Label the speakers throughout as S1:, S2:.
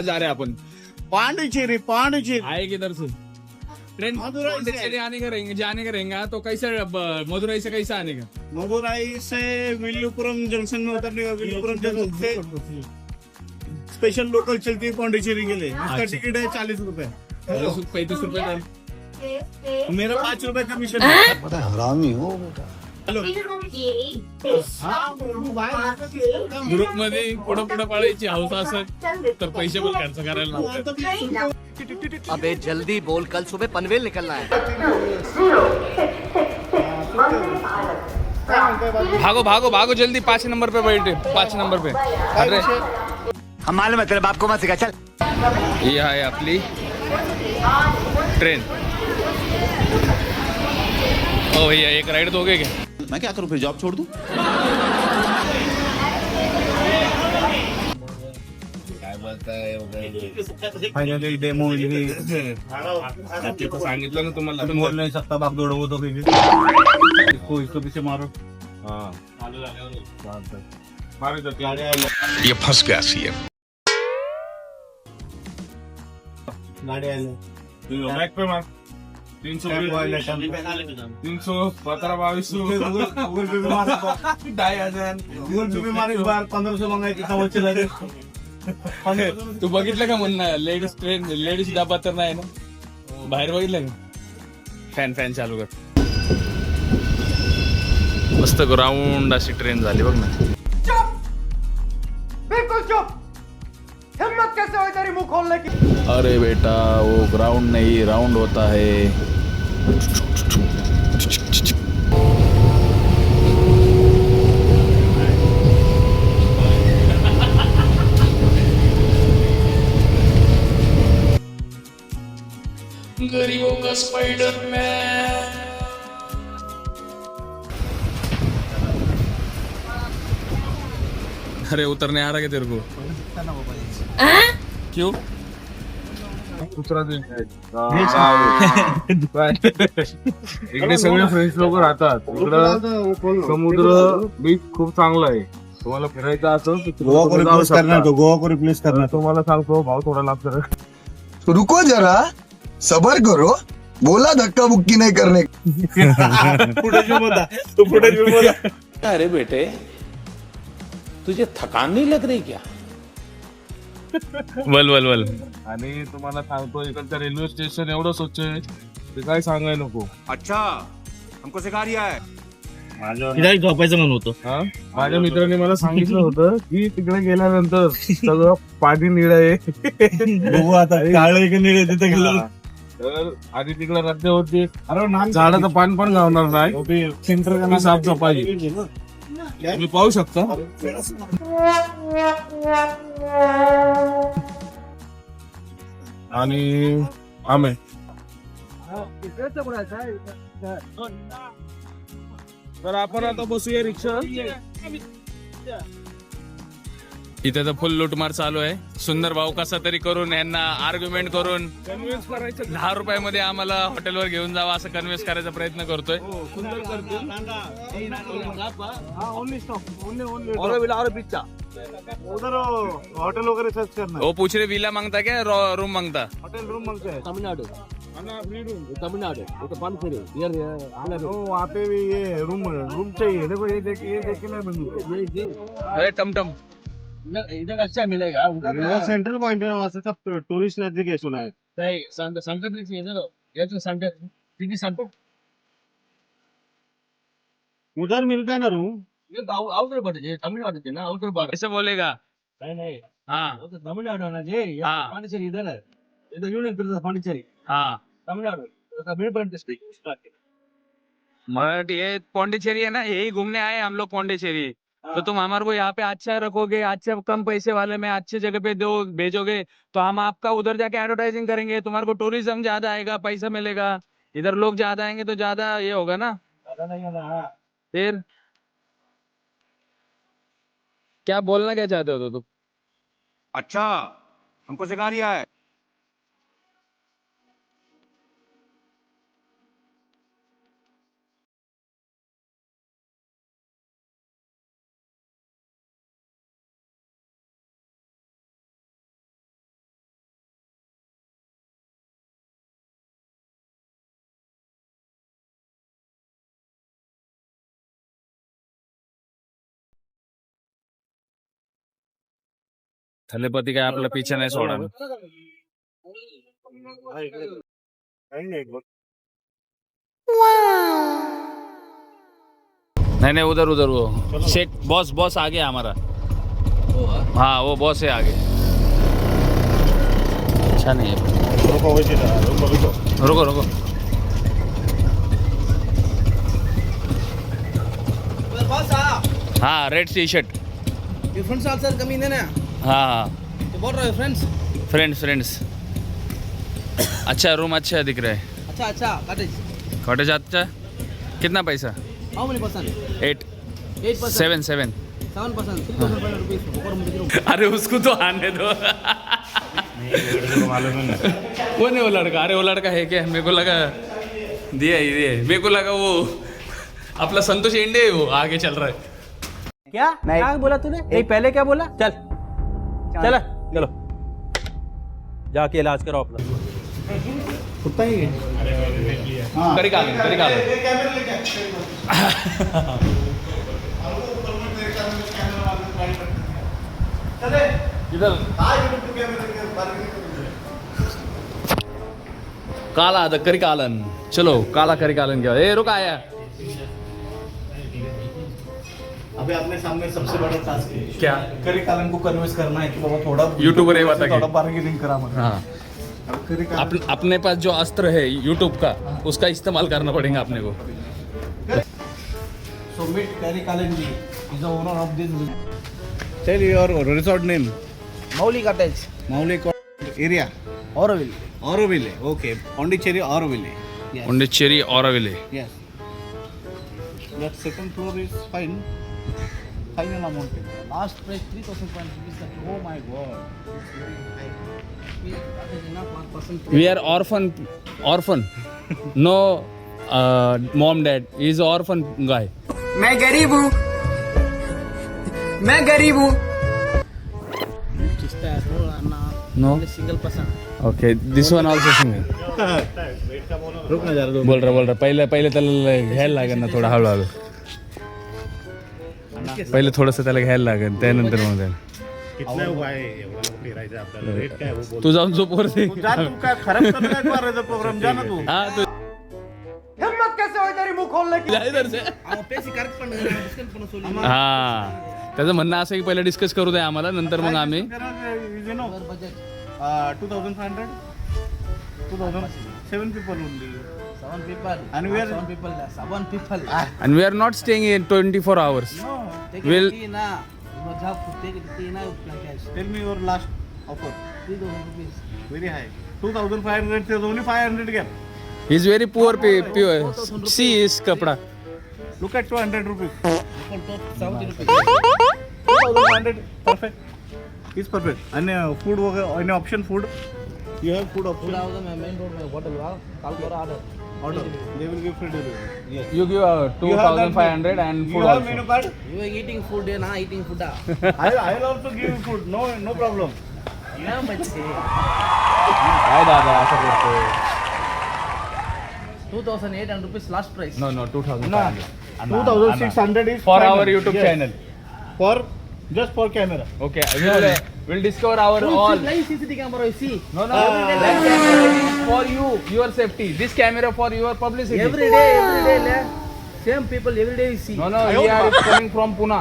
S1: जा रहे अपन
S2: पांडिचेरी पांडिचेरी
S1: आए किधर से ट्रेन
S2: मदुरई से।
S1: पांडिचेरी आने का रहेंगे जाने का रहेगा तो कैसे मदुरई से कैसे आने का
S2: मदुरई से विल्लुपुरम जंक्शन में उतरने का विल्लुपुरम जंक्शन से स्पेशल लोकल चलती है पांडिचेरी के लिए। इसका टिकट है 40 रुपए।
S1: 35 रुपए का
S2: मेरा 5 रुपए कमीशन है।
S3: बड़ा हरामी हो बेटा।
S2: हॅलो
S1: ग्रुप मध्ये पुढं पुढं पळायची हौस असेल तर पैसे पण खर्च करायला लागतात।
S4: अबे जल्दी बोल, कल सुबह पनवेल निकलना है।
S1: भागो भागो भागो जल्दी 5 नंबर पे बैठे 5 नंबर पे अरे
S4: हम मालूम है तेरे बाप को मत सिखा, चल।
S1: ही आहे आपली ट्रेन। ओ भैया एक राइड दोगे क्या?
S5: मैं क्या करूं फिर जॉब छोड़ दूं?
S2: फाइनली डेमो
S1: सांगितलं ना तुम्हाला
S2: बोल नहीं सकता बाप दौड़ो वो तो इसको पीछे मारो। हाँ मारो तो
S6: ये फंस गया सी
S2: गाड़ी आले
S1: बॅक पे मार 317
S2: 1500 मंगायची सवय झाली।
S1: तू बघितलं का म्हणणं लेडीज ट्रेन लेडीज डबा तर नाही ना बाहेर बघितलं का फॅन चालू कर मस्त ग्राउंड अशी ट्रेन झाली बघ ना।
S4: बिल्कुल चुप, हिम्मत कैसे हुई तेरी मुंह खोलने की?
S1: अरे बेटा वो ग्राउंड नहीं राउंड होता है। गरीबों का स्पाइडरमैन। अरे उतरने आ रहा क्या तेरे को? क्यों?
S7: दुसरा दिन इकडे सगळे फ्रेंड्स लोक राहतात। इकडं समुद्र बीच खूप चांगला आहे। तुम्हाला फिरायचं असेल तर
S2: गोवा को
S7: तुम्ही जाऊ
S2: रिप्लेस करना
S7: शकता।
S2: तो गोवा को रिप्लेस करना
S7: तुम्हाला सांगतो भाव थोडा लागतो।
S3: रुको जरा, सबर करो, बोला धक्का बुक्की नहीं करने।
S2: फुटेज में बोला तो फुटेज में बोला।
S8: अरे बेटे तुझे थकान नहीं लग रही क्या?
S1: वल
S7: आणि तुम्हाला सांगतो इकडचं रेल्वे स्टेशन एवढं स्वच्छ आहे ते काय सांगाय नको।
S4: अच्छा, हमको सिखा रिया है।
S2: किती झोपायचं म्हणून होतं।
S7: हा माझ्या मित्राने मला सांगितलं होतं की तिकडे गेल्यानंतर सगळं पाणी निळं आहे।
S2: बघू आता काळे की निळे तिथे गेलो
S7: तर आधी तिकडे रद्द होती, झाडाचं पान पण गावणार नाही।
S2: सेंटर
S7: साफसफाई तुम्ही पाहू शकता। आणि आम्ही तर आपण आता बसूया रिक्षा।
S1: इथे तर फुल लूटमार चालू आहे। सुंदर भाऊ कसा तरी करून यांना आर्ग्युमेंट करून
S7: कन्व्हिन्स करायचं
S1: 10 रुपयामध्ये आम्हाला हॉटेलवर घेऊन जावा असं कन्व्हिन्स करायचा प्रयत्न करतोय।
S7: सुंदर करते।
S2: उधर होटल वगैरह सर्च करना।
S1: वो पूछ रहे विला मांगता क्या रूम मांगता?
S2: होटल रूम मांगते हैं।
S7: तमिलनाडु
S2: वहाँ पे भी ये रूम चाहिए। देखो ये देखिए ना बिल्कुल
S1: अरे टमटम
S7: इधर अच्छा मिलेगा।
S2: वो सेंट्रल पॉइंट है, वहाँ से सब टूरिस्ट नजदीक है सुना है। उधर मिलता है ना रूम।
S1: ऐसे बोलेगा
S7: नहीं
S1: हाँ
S7: तमिलनाडु ना जी,
S1: हाँ।
S7: पांडिचेरी इधर है। इधर यूनियन प्रदेश पांडिचेरी,
S1: हाँ
S7: तमिलनाडु मिडबर्न डिस्ट्रिक्ट।
S1: बट ये पौंडीचेरी है ना यही घूमने आए हम लोग पौंडीचेरी। तो तुम हमारे को यहाँ पे अच्छा रखोगे अच्छे कम पैसे वाले में अच्छे जगह पे दो भेजोगे तो हम आपका उधर जाके एडवर्टाइजिंग करेंगे। तुम्हारे को टूरिज्म ज्यादा आएगा पैसा मिलेगा। इधर लोग ज्यादा आएंगे तो ज्यादा ये होगा ना। फिर क्या बोलना क्या चाहते हो तुम?
S4: अच्छा, हमको सिखा रिया है।
S1: थलेपती काय आपला पिछा नाही सोडा. नहीं उधर उधर वो शेख बॉस बॉस आगे है हमारा. हाँ वो बॉस है आगे. अच्छा नहीं है. रुको रुको. हाँ red T shirt.
S5: Friends also coming in ना.
S1: हाँ हाँ
S5: तो बोल रहे हो फ्रेंड्स.
S1: फ्रेंड्स. अच्छा रूम अच्छा दिख रहा है.
S5: अच्छा अच्छा कॉटेज.
S1: कॉटेज अच्छा. कितना पैसा?
S5: हाउ मेनी पर्सन?
S1: 8
S5: 8%.
S1: 7.
S5: 7%. 3,500 रुपीस ऊपर मुझे दो.
S1: अरे उसको तो आने दो. वो नहीं वो लड़का. अरे वो लड़का है क्या? मेरे को लगा दिया ही दिए. मेरे को लगा वो अपना संतोष इंडे वो आगे चल रहा है.
S5: क्या क्या बोला तूने? नहीं पहले क्या बोला? चल चल चलो जाके इलाज करो अपना.
S1: करी कालन. इधर काला करी कालन. चलो काला करी कालन क्या. ए रुक आया.
S2: अभी आपने सामने सबसे बड़ा टास्क है
S1: क्या?
S2: करी कालन को कन्विंस करना है कि बाबा थोड़ा
S1: यूट्यूबर है बता के.
S2: थोड़ा बार्गेनिंग करा मत.
S1: हाँ
S2: अब करी कालन
S1: अपने पास जो अस्त्र है यूट्यूब का उसका इस्तेमाल करना पड़ेगा अपने को.
S2: So meet Kerry Kalenji. He's the owner of this. Tell your resort name.
S5: Mauli cottage.
S2: Mauli area.
S5: Auroville.
S2: Auroville. Okay. Pondicherry Auroville. Yes.
S1: Pondicherry Auroville.
S2: Yes. That second floor is fine. Final amount.
S5: Last price 3,000 rupees.
S2: Oh my God.
S5: It's very high. That is enough for person.
S1: We are orphan. No mom dad. He is orphan guy.
S4: मैं गरीब हूँ.
S5: Just as well and
S1: No.
S5: single person.
S1: Okay. This one also single.
S2: रुक ना जरा दो.
S1: बोल रहा पहिले त्याला घ्यायला लागेल ना थोडा हळूहळू. पहिले थोडंसं त्याला घ्यायला लागेल त्यानंतर मग त्याला.
S2: कितना हुआ है एवढा फिरायचं आपल्याला रेट काय आहे वो बोल.
S1: तू जाऊन झोप वरती.
S2: जा तू काय खराब तर नाही करायचा प्रोग्राम. जा ना तू.
S1: हा तू
S4: हिम्मत कैसे हुई तेरी मुंह खोलने की?
S1: जा इधर से.
S5: पैसे करेक्ट पण डिस्काउंट पण सोली.
S1: हा त्याचं म्हणणं असं की पहिले डिस्कस करू द्या आम्हाला नंतर मग आम्ही.
S2: You know,
S5: budget
S2: 2,500. 7 people only.
S5: 7 people.
S2: And we are-
S5: 7 people. 7 people.
S1: and we are not staying in 24 hours.
S2: No.
S5: Take
S1: Will-
S5: it na. Job take it na cash.
S2: Tell me your last offer.
S5: 3,000 rupees.
S2: Very high. 2,500. There's only 500 gap.
S1: He is very poor pure. See his kapda.
S2: Look at 200 rupees.
S5: For top 70 rupees.
S2: 2,500. Perfect. It's perfect. And food वगैरह any option food? You have food
S5: Food
S2: option.
S5: out the main road में hotel वा. कल करो order.
S2: Order. They will give free delivery. Yes.
S1: You give
S2: You have that
S1: 2,500 and
S2: You
S1: food
S2: have
S1: also.
S2: menu card?
S5: You are eating food na eating food.
S2: I will also give you food. No problem.
S5: ना बच्चे.
S1: काय दादा असं करतो.
S5: 2,800 rupees last price.
S1: No 2,500.
S2: 2,600 is
S1: For
S2: final.
S1: our YouTube
S2: Yes.
S1: channel.
S2: For just for camera.
S1: Okay, we'll discover our all.
S5: Live CCTV camera you see.
S1: No. That camera is for you, your safety. This camera for your publicity.
S5: Every day le. Same people every day you see.
S1: No, we are coming from Pune.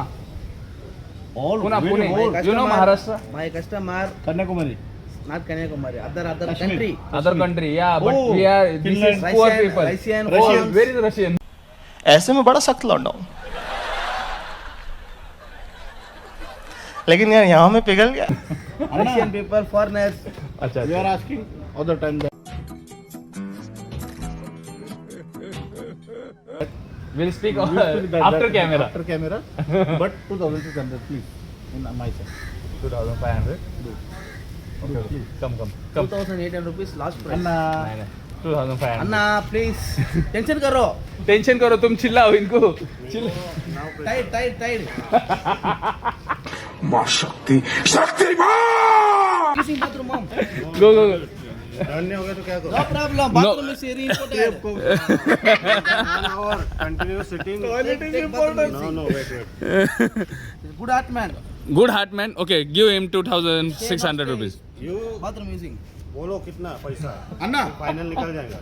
S2: All
S1: Pune.
S2: very
S1: You
S2: whole.
S1: know Maharashtra?
S5: My customer
S2: Kanyakumari.
S5: not Kanyakumari. Other
S2: Kashmir.
S5: country.
S1: Other country, yeah, but
S2: Oh,
S1: we are. This is
S2: Finland.
S1: poor
S5: Russian,
S1: people.
S5: Russian,
S1: Oh,
S5: Russians.
S1: where is Russian?
S9: ऐसे में बड़ा सख्त लौंडा हूं लेकिन यार यहाँ में पिघल गया.
S5: Russian people, foreigners.
S1: अच्छा.
S2: We are asking all the time that.
S1: We'll speak
S2: We speak that-
S1: after
S2: that-
S1: camera.
S2: After camera. But 2,600 please. In my side.
S1: 2,500. Okay. Come.
S5: 2,800 rupees last price.
S2: And
S1: नहीं. 2,500.
S5: अन्ना please. Tension करो.
S1: Tension करो तुम चिल्लाओ इनको.
S5: Tight.
S6: मां शक्ति
S5: Using bathroom mom.
S1: Go.
S2: धन्य हो गया तो क्या करो?
S5: No problem. Bathroom is very important.
S2: Continuous sitting.
S5: Toilet is important.
S2: No, wait.
S5: Good art man.
S1: Good heart man okay give him 2600 rupees
S2: बोलो कितना पैसा अन्ना फाइनल निकल जाएगा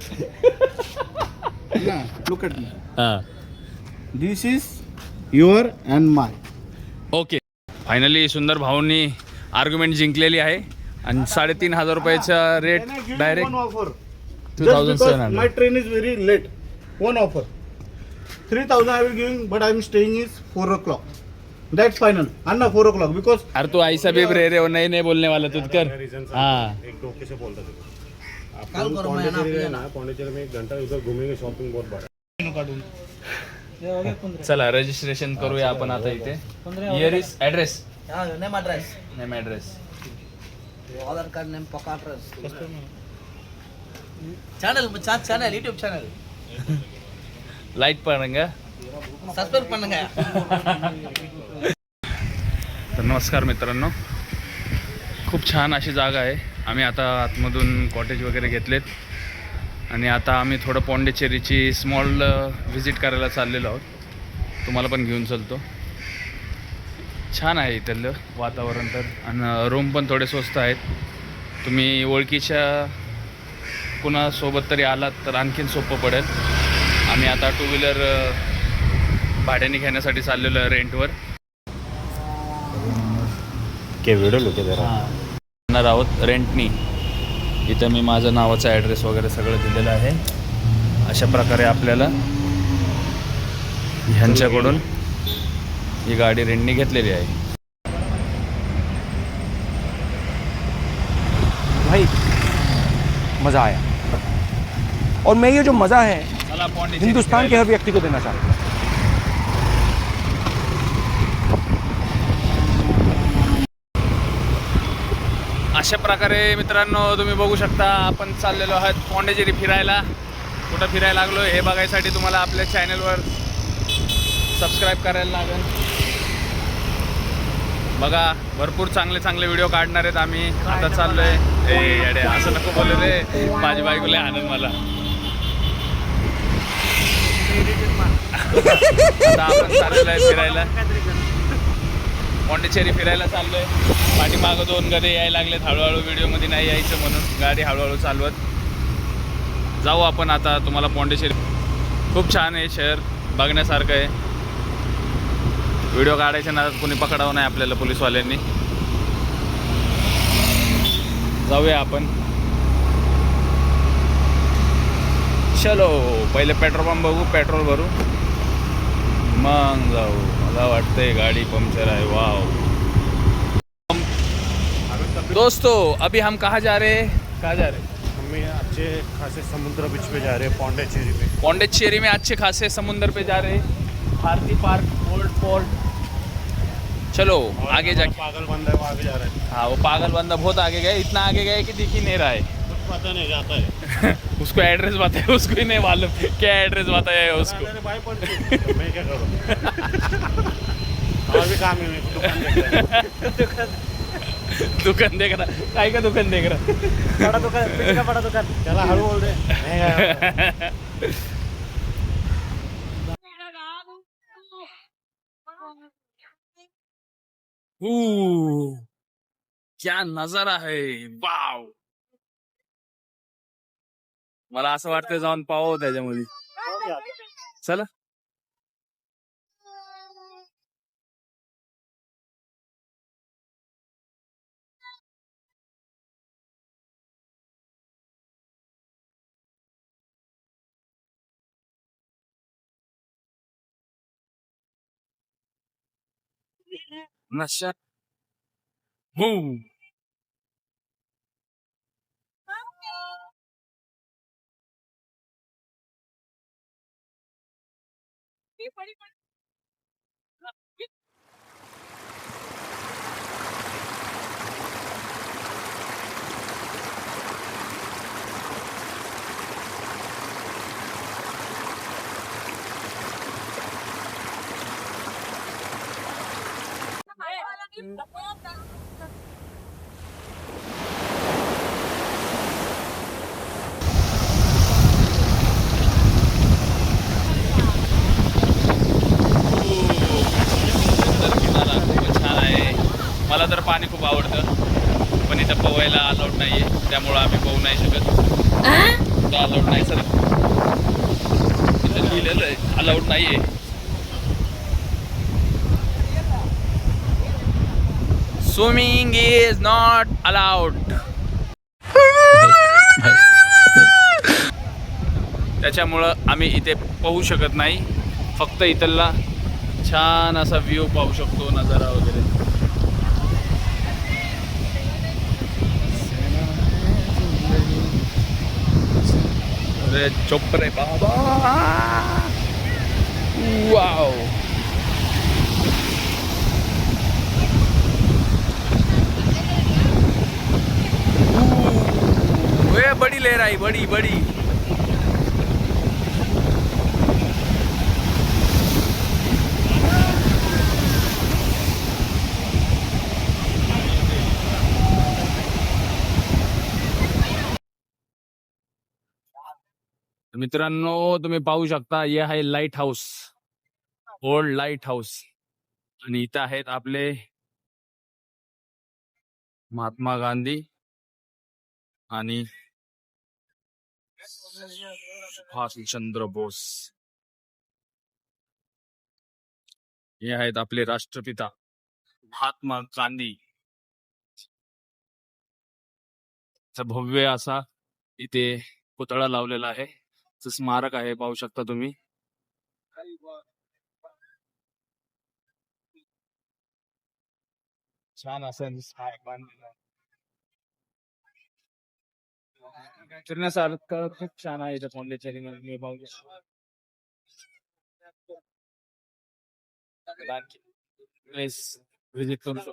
S2: अन्ना लुक एट मी
S1: हाँ
S2: this is your and my
S1: okay finally Sundar भाऊंनी argument जिंकलेली आहे आणि 3,500 रुपयाचा rate direct
S2: offer
S1: 2,700
S2: my train is very late one offer 3,000 I will giving but I am staying is 4 o'clock. That's final. Anna 4 o'clock because
S1: अरे तू ऐसा भी रे रे वो नहीं बोलने वाला तू कर हाँ
S2: एक डोके से बोलता था आप पौंडीचेरी गए ना पौंडीचेरी में 1 घंटा उधर घूमेंगे शॉपिंग बहुत बड़ा
S1: चला रजिस्ट्रेशन करूया आपण आता इथे here is address
S9: name address
S1: name address
S9: Aadhaar card name पक्का address channel channel YouTube channel
S1: light पडंगा
S9: सब्सक्राइब பண்ணுங்க
S1: तर नमस्कार मित्रांनो खूप छान अशी जागा आहे आम्ही आता आतमधून कॉटेज वगैरे घेतलेत आणि आता आम्ही थोडं पॉंडिचेरीची स्मॉल व्हिजिट करायला चाललेलो आहोत तुम्हाला पण घेऊन चलतो छान आहे इथलं वातावरण तर आणि रूम पण थोडे स्वस्त आहेत तुम्ही ओळखीच्या कुणासोबत तरी आलात तर आणखीन सोपं पडेल आम्ही आता 2 व्हीलर भाड्याने घेण्यासाठी चाललेलो आहे रेंटवर जाणार आहोत रेंटनी इथं मी माझं नावाचा ॲड्रेस वगैरे सगळं दिलेलं आहे अशा प्रकारे आपल्याला ह्यांच्याकडून ही गाडी रेंटनी घेतलेली आहे
S4: भाई मज़ा आया और मैं ये जो मज़ा है हिंदुस्तान के हर व्यक्ति को देना चाहता हूँ
S1: अशा प्रकारे मित्रांनो तुम्ही बघू शकता आपण चाललेलो आहोत पॉंडिचेरी फिरायला कुठं फिरायला लागलो हे बघायसाठी तुम्हाला आपल्या चॅनलवर सबस्क्राईब करायला लागेल बघा भरपूर चांगले चांगले व्हिडिओ काढणार आहेत आम्ही आता चाललोय ए येडे असं नको बोलू रे माझी बायको लय आनंद मला आता आपण चाललेलो आहे फिरायला पॉंडिचेरी फिरायला चाललोय पाठीमागं 2 गधे यायला लागलेत हळूहळू व्हिडिओमध्ये नाही यायचं म्हणून गाडी हळूहळू चालवत जाऊ आपण आता तुम्हाला पॉंडिचेरी खूप छान आहे शहर बघण्यासारखं आहे व्हिडिओ काढायच्या नादात कोणी पकडावं नाही आपल्याला पोलीसवाल्यांनी जाऊया आपण चलो पहिले पेट्रोल पंप बघू पेट्रोल भरू मग जाऊ मला वाटतंय गाड़ी पंक्चर है वाओ दोस्तों अभी हम कहाँ जा रहे हैं
S2: हम अच्छे खासे समुद्र बीच पे जा रहे हैं पौंडीचेरी पे
S1: पौंडीचेरी में अच्छे खासे समुंदर पे जा रहे हैं भारती पार्क ओल्ड पोर्ट चलो आगे जाके
S2: पागल बंदा है वो आगे जा रहा है
S1: हाँ वो पागल बंदा बहुत आगे गए इतना आगे गए कि दिख ही नहीं रहा है
S2: कुछ पता नहीं जाता है
S1: उसको एड्रेस बताया उसको ही नहीं मालूम क्या एड्रेस बताया है उसको
S2: अरे भाई पड़ गई। तो मैं क्या करूँ और भी काम है मेरे को, दुकान देख रहा
S1: दुकान देख रहा काय का दुकान देख रहा
S9: बड़ा दुकान का बड़ा दुकान
S2: चला हळू बोल दे
S1: क्या नजारा है वाव मला असं वाटतं जाऊन पाहावं त्याच्यामध्ये चला नशा अलाउड नाहीये, त्यामुळं आम्ही पाहू नाही शकत. तो अलाउड नाही सर, इथं लिहिलेलं आहे अलाउड नाहीये. Swimming is not allowed. त्याच्यामुळं आम्ही इथे पाहू शकत नाही. फक्त इथला छान असा व्ह्यू पाहू शकतो, नजारा वगैरे. अरे चुप रे बाबा. वाव. वे बड़ी लहर आई, बड़ी बड़ी. मित्रांनो तुम्ही पाहू शकता, हे आहे light house, old light house. आणि इथं आहेत आपले महात्मा गांधी आणि सुभाषचंद्र बोस. हे आहेत आपले राष्ट्रपिता महात्मा गांधी. भव्य असा इथे पुतळा लावलेला आहे, स्मारक आहे, पाहू शकता तुम्ही. छान असं फिरण्यासारखं खूप छान आहे इथं पॉंडिचेरीमध्ये. पाहू विजिट करू शकतो.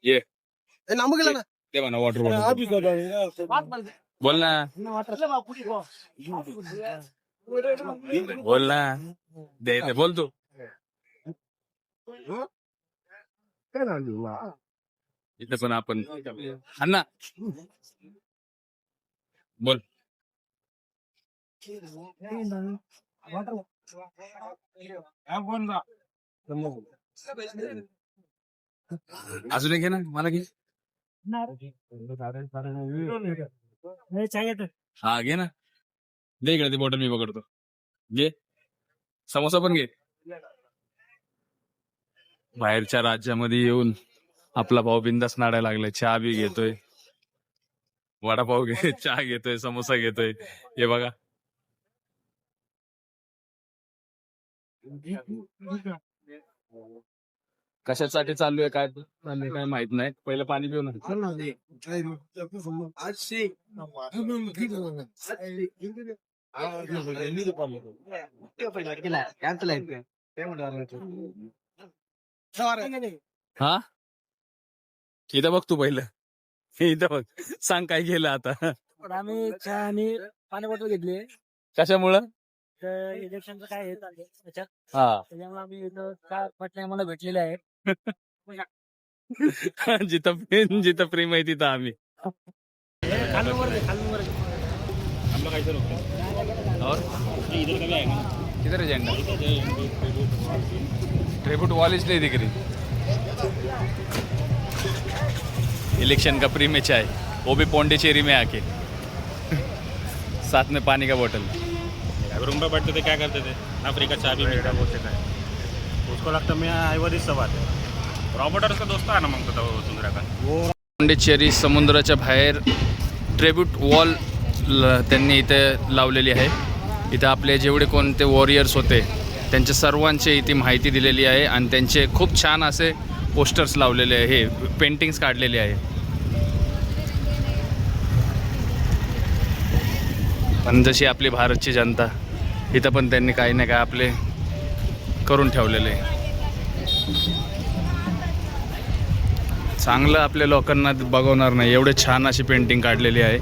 S1: ये ते म्हणा वॉटर बॉटल. बोल ना, बोल ना, दे बोल तू. इथं पण आपण अण्णा बोल. अजून एक घे ना, मला घे. हा घे ना, दे इकडे ती बॉटल, मी पकडतो. घे समोसा पण घे. बाहेरच्या राज्यामध्ये येऊन आपला भाऊ बिंदास नाडायला लागलाय. चहा बी घेतोय, वडापाव घे, चहा घेतोय, समोसा घेतोय. हे बघा. कशासाठी चालू आहे, काय चालू काय माहित नाही. पहिलं पाणी पिऊ ना. हा इथं बघ तू, पहिलं इथं बघ, सांग काय केलं आता.
S5: आम्ही चहा आणि पाणी बॉटल घेतली.
S1: कशामुळं?
S5: इलेक्शनचं काय हे चाललंय त्याच्यात,
S1: हा
S5: त्याच्यामुळे आम्ही इथं काय म्हटलं आम्हाला भेटलेले आहेत.
S1: जिथं प्रेम आहे तिथं आम्ही. किधर है झंडा? ट्रिब्यूट वॉल इसलिए दिख रही. इलेक्शन का प्री में चाय, वो भी पौंडीचेरी में आके, साथ में पानी का बोतल.
S2: रूम पे बैठते थे, क्या करते थे, अफ्रीका चाय भी मिलता बोलते थे. उसको लगता मैं आईवरी सब आते. रॉबर्ट और उसका दोस्त आहे ना मग तो वसुंधरा का.
S1: पौंडीचेरी समुद्राच्या बाहेर ट्रिब्यूट वॉल त्यांनी इथे लावलेली आहे. इथं आपले जेवढे कोणते वॉरियर्स होते त्यांच्या सर्वांची इथे माहिती दिलेली आहे आणि त्यांचे खूप छान असे पोस्टर्स लावलेले आहे, पेंटिंग्स काढलेले आहे. पण जशी आपली भारतची जनता, इथं पण त्यांनी काही ना काय आपले करून ठेवलेले आहे. चांगलं आपल्या लोकांना बघवणार नाही एवढे छान अशी पेंटिंग काढलेली आहे.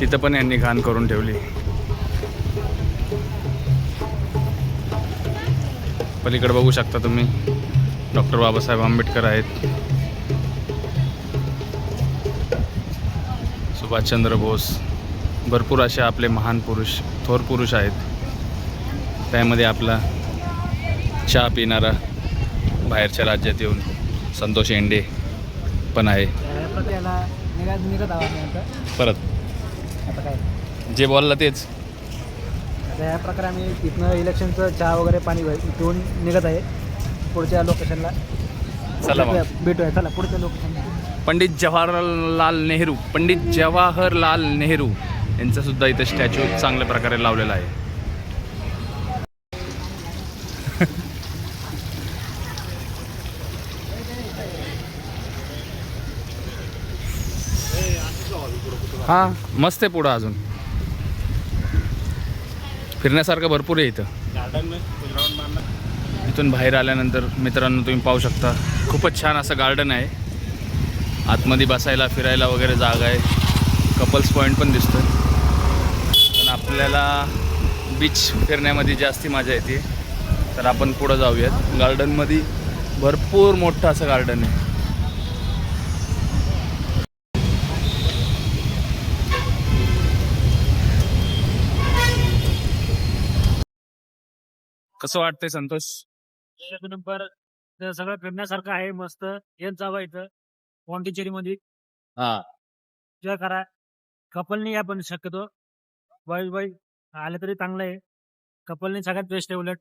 S1: तिथं पण यांनी घाण करून ठेवली. पलीकडे बघू शकता तुम्ही. डॉक्टर बाबासाहेब आंबेडकर आहेत, सुभाषचंद्र बोस, भरपूर असे आपले महान पुरुष, थोर पुरुष आहेत. त्यामध्ये आपला चहा पिणारा बाहेरच्या राज्यात येऊन संतोष एंडे पण आहे. परत
S5: आता काय
S1: जे बोलला तेच.
S5: आता या प्रकारे आम्ही तिथनं इलेक्शनचं चहा वगैरे पाणी पिऊन निघत आहे पुढच्या लोकेशनला.
S1: चला मग.
S5: भेटूया, चला पुढच्या लोकेशनला.
S1: पंडित जवाहरलाल नेहरू यांचा सुद्धा इथं स्टॅच्यू चांगल्या प्रकारे लावलेला आहे. हा मस्त आहे. पुढं अजून फिरण्यासारखं भरपूर आहे इथं. इथून बाहेर आल्यानंतर मित्रांनो तुम्ही पाहू शकता खूपच छान असं गार्डन आहे. आतमध्ये बसायला फिरायला वगैरे जागा आहे. कपल्स पॉईंट पण दिसतं. पण आपल्याला बीच फिरण्यामध्ये जास्ती मजा येते. तर आपण पुढं जाऊयात. गार्डनमध्ये भरपूर मोठं असं गार्डन आहे. कसं वाटतंय संतोष?
S5: एक नंबर. सगळं फिरण्यासारखं आहे. मस्त येत जावं इथं पॉंडिचेरी मध्ये.
S1: हा
S5: एन्जॉय करा. कपलनी या पण शक्यतो बाई आले तरी चांगलं आहे. कपलनी सगळ्यात बेस्ट आहे उलट.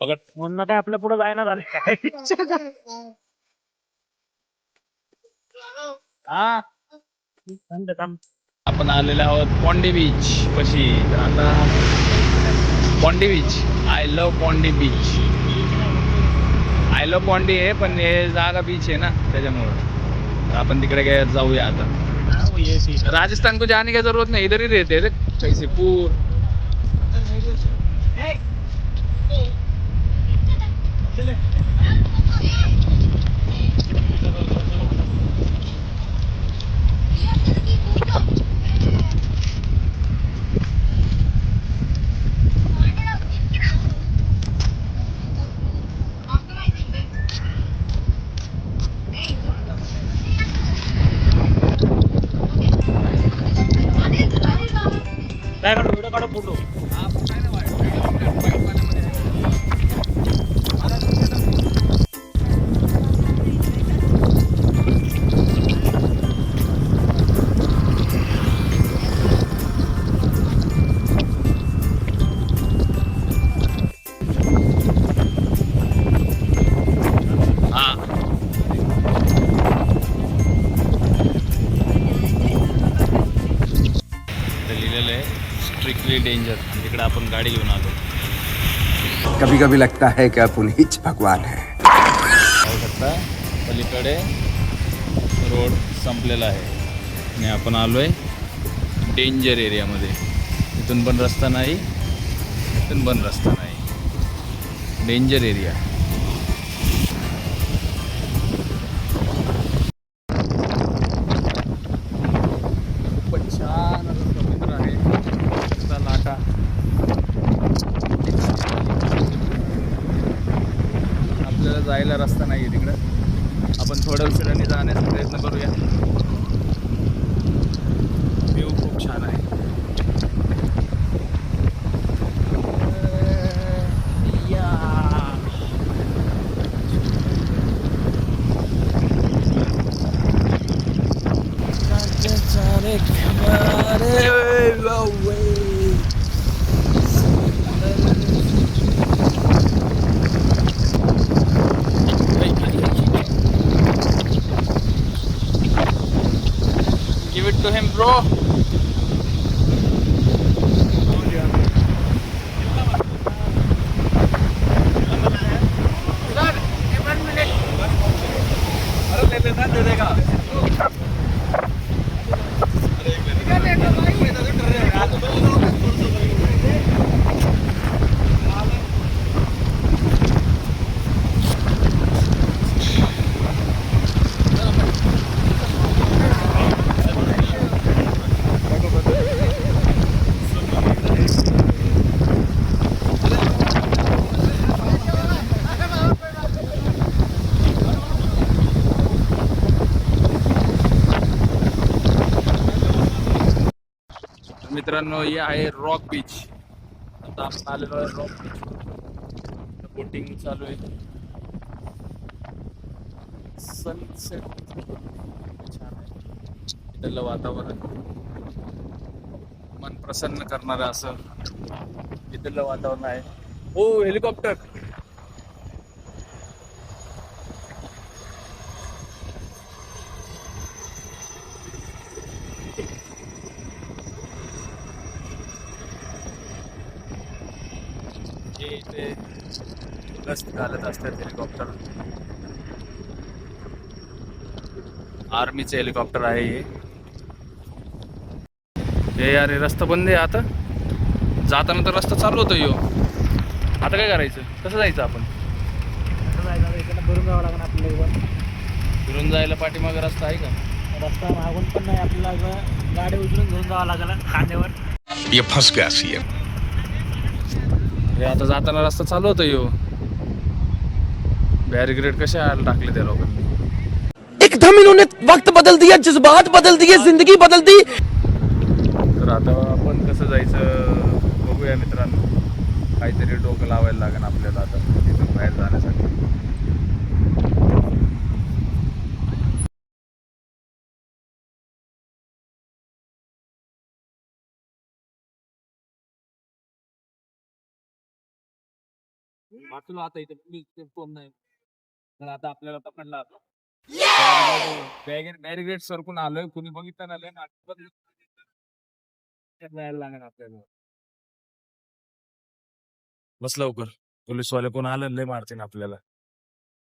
S1: पकड.
S5: म्हणून काय आपल्या पुढे जायना झाले.
S1: हा आपण आलेलो आहोत पॉन्डी बीच पशी. तर आता Pondy beach, I love Pondy beach. I love Pondy आहे पण हे जागा बीच आहे ना त्याच्यामुळं आपण तिकडे काय जाऊया आता. राजस्थान को जाने की जरूरत नहीं, इधर ही रहते हैं कैसे पूर.
S5: काय काढू व्हिडिओ काढू फोटो.
S1: Strictly danger. तिकडे आपण गाडी घेऊन आलो.
S3: कभी कभी लगता है कि आप उन्हीं भगवान है.
S1: पाहू शकता पलीकडे रोड संपलेला आहे आणि आपण आलो आहे डेंजर एरियामध्ये. इथून पण रस्ता नाही, इथून पण रस्ता नाही. Danger area. खूपच छान असं समुद्र आहे. लाटा आपल्याला जायला रस्ता नाही आहे तिकडं. आपण थोड्या उशिराने जाण्याचा प्रयत्न करूया. व्ह्यू खूप छान आहे. Give it to him, bro. मित्रांनो हे आहे रॉक बीच. आता आपण आलेलो आहे रॉक बीच. बोटिंग चालू आहे. सनसेट छान आहे. इथलं वातावरण मन प्रसन्न करणारं असं इथलं वातावरण आहे. ओ हेलिकॉप्टर. हे इथे गस्त घालत असतात हेलिकॉप्टर. आर्मीचे हेलिकॉप्टर आहे हे यार. हे रस्ता बंद आहे आता. जाताना तर रस्ता चालू होतो यो. आता काय करायचं? कसं जायचं आपण?
S5: भरून जावं लागेल आपल्याला.
S1: फिरून जायला पाठीमागे रस्ता आहे का?
S5: रस्ता मागून पण नाही आपल्याला. गाडी उचलून घेऊन जावं लागेल खांद्यावर.
S6: ये फंस गया सीएम.
S1: हे आता जाताना रस्ता चालू होतो यो. बॅरिग्रेड कसे टाकले त्या लोकांनी.
S4: एकदम इन्होंने वक्त बदल दिया, जज्बात बदल दिए, जिंदगी बदल दी.
S1: तर आता आपण कसं जायचं बघूया मित्रांनो. काहीतरी डोकं लावायला लागेल आपल्याला आता तिथून बाहेर जाण्यासाठी. वाचलो आता इथे पोलीस फोन नाही. तर आता आपल्याला पकडला. बॅरिगेड सरकून आलोय. कुणी बघितलं नाही जायला लागेल आपल्याला. बस लवकर. पोलीसवाले कोण आलं लय मारतील आपल्याला.